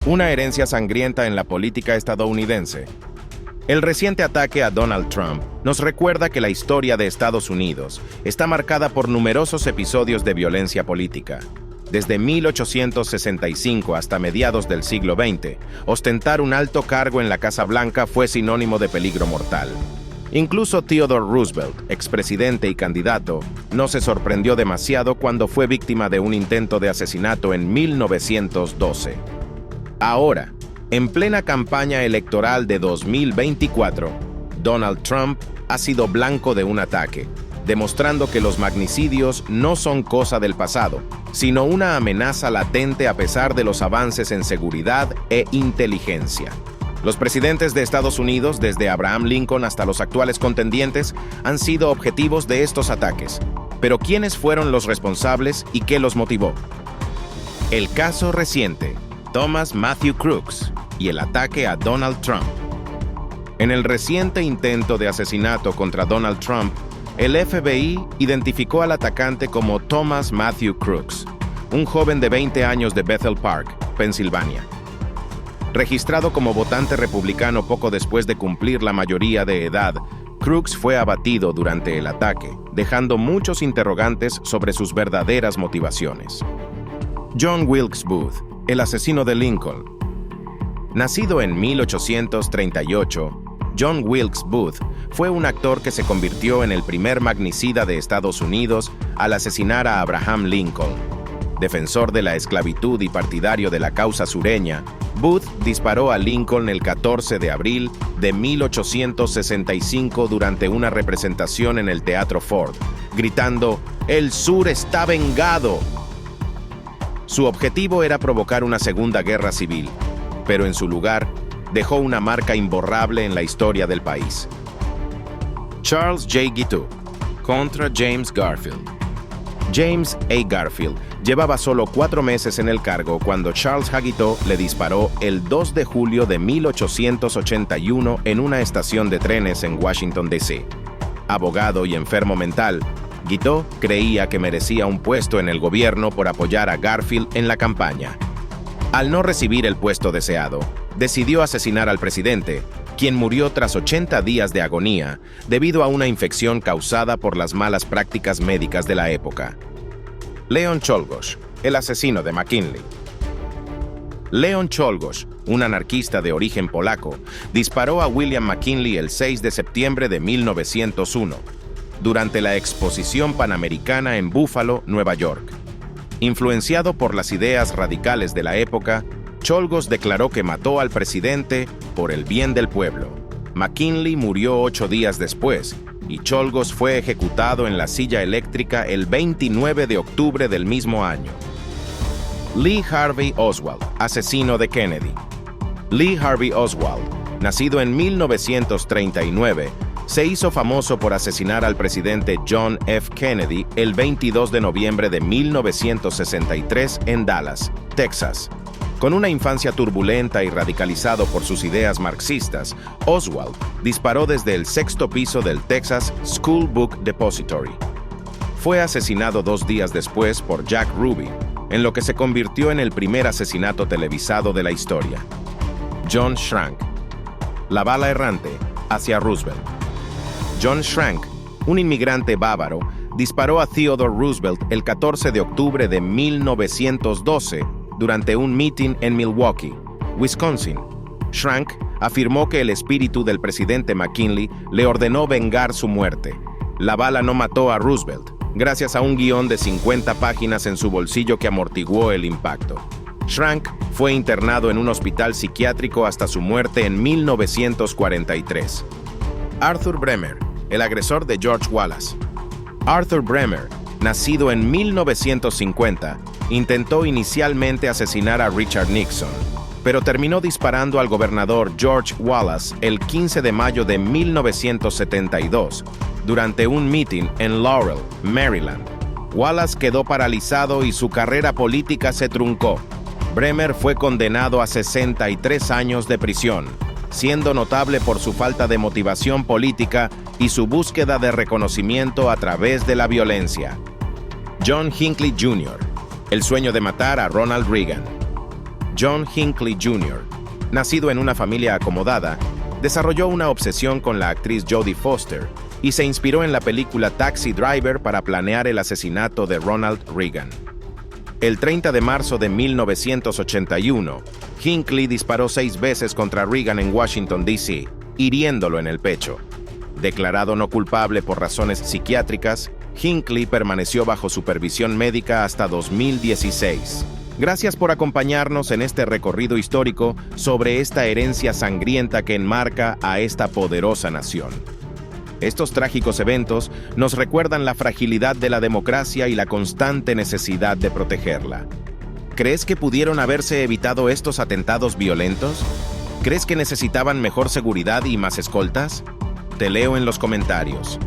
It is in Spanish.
una herencia sangrienta en la política estadounidense. El reciente ataque a Donald Trump nos recuerda que la historia de Estados Unidos está marcada por numerosos episodios de violencia política. Desde 1865 hasta mediados del siglo XX, ostentar un alto cargo en la Casa Blanca fue sinónimo de peligro mortal. Incluso Theodore Roosevelt, expresidente y candidato, no se sorprendió demasiado cuando fue víctima de un intento de asesinato en 1912. Ahora, en plena campaña electoral de 2024, Donald Trump ha sido blanco de un ataque, demostrando que los magnicidios no son cosa del pasado, sino una amenaza latente a pesar de los avances en seguridad e inteligencia. Los presidentes de Estados Unidos, desde Abraham Lincoln hasta los actuales contendientes, han sido objetivos de estos ataques. Pero ¿quiénes fueron los responsables y qué los motivó? El caso reciente, Thomas Matthew Crooks, y el ataque a Donald Trump. En el reciente intento de asesinato contra Donald Trump, el FBI identificó al atacante como Thomas Matthew Crooks, un joven de 20 años de Bethel Park, Pensilvania. Registrado como votante republicano poco después de cumplir la mayoría de edad, Crooks fue abatido durante el ataque, dejando muchos interrogantes sobre sus verdaderas motivaciones. John Wilkes Booth, el asesino de Lincoln. Nacido en 1838, John Wilkes Booth fue un actor que se convirtió en el primer magnicida de Estados Unidos al asesinar a Abraham Lincoln. Defensor de la esclavitud y partidario de la causa sureña, Booth disparó a Lincoln el 14 de abril de 1865 durante una representación en el Teatro Ford, gritando: «¡El sur está vengado!». Su objetivo era provocar una segunda guerra civil, pero en su lugar dejó una marca imborrable en la historia del país. Charles J. Guiteau contra James Garfield. James A. Garfield llevaba solo 4 meses en el cargo cuando Charles H. Guiteau le disparó el 2 de julio de 1881 en una estación de trenes en Washington, D.C. Abogado y enfermo mental, Guiteau creía que merecía un puesto en el gobierno por apoyar a Garfield en la campaña. Al no recibir el puesto deseado, decidió asesinar al presidente, quien murió tras 80 días de agonía debido a una infección causada por las malas prácticas médicas de la época. Leon Czolgosz, el asesino de McKinley. Leon Czolgosz, un anarquista de origen polaco, disparó a William McKinley el 6 de septiembre de 1901, durante la Exposición Panamericana en Buffalo, Nueva York. Influenciado por las ideas radicales de la época, Czolgosz declaró que mató al presidente por el bien del pueblo. McKinley murió 8 días después, y Czolgosz fue ejecutado en la silla eléctrica el 29 de octubre del mismo año. Lee Harvey Oswald, asesino de Kennedy. Lee Harvey Oswald, nacido en 1939, se hizo famoso por asesinar al presidente John F. Kennedy el 22 de noviembre de 1963 en Dallas, Texas. Con una infancia turbulenta y radicalizado por sus ideas marxistas, Oswald disparó desde el 6º piso del Texas School Book Depository. Fue asesinado 2 días después por Jack Ruby, en lo que se convirtió en el primer asesinato televisado de la historia. John Schrank. La bala errante hacia Roosevelt. John Schrank, un inmigrante bávaro, disparó a Theodore Roosevelt el 14 de octubre de 1912 durante un meeting en Milwaukee, Wisconsin. Schrank afirmó que el espíritu del presidente McKinley le ordenó vengar su muerte. La bala no mató a Roosevelt, gracias a un guión de 50 páginas en su bolsillo que amortiguó el impacto. Schrank fue internado en un hospital psiquiátrico hasta su muerte en 1943. Arthur Bremer, el agresor de George Wallace. Arthur Bremer, nacido en 1950, intentó inicialmente asesinar a Richard Nixon, pero terminó disparando al gobernador George Wallace el 15 de mayo de 1972, durante un meeting en Laurel, Maryland. Wallace quedó paralizado y su carrera política se truncó. Bremer fue condenado a 63 años de prisión, siendo notable por su falta de motivación política y su búsqueda de reconocimiento a través de la violencia. John Hinckley Jr., el sueño de matar a Ronald Reagan. John Hinckley Jr., nacido en una familia acomodada, desarrolló una obsesión con la actriz Jodie Foster y se inspiró en la película Taxi Driver para planear el asesinato de Ronald Reagan. El 30 de marzo de 1981, Hinckley disparó 6 veces contra Reagan en Washington, D.C., hiriéndolo en el pecho. Declarado no culpable por razones psiquiátricas, Hinckley permaneció bajo supervisión médica hasta 2016. Gracias por acompañarnos en este recorrido histórico sobre esta herencia sangrienta que enmarca a esta poderosa nación. Estos trágicos eventos nos recuerdan la fragilidad de la democracia y la constante necesidad de protegerla. ¿Crees que pudieron haberse evitado estos atentados violentos? ¿Crees que necesitaban mejor seguridad y más escoltas? Te leo en los comentarios.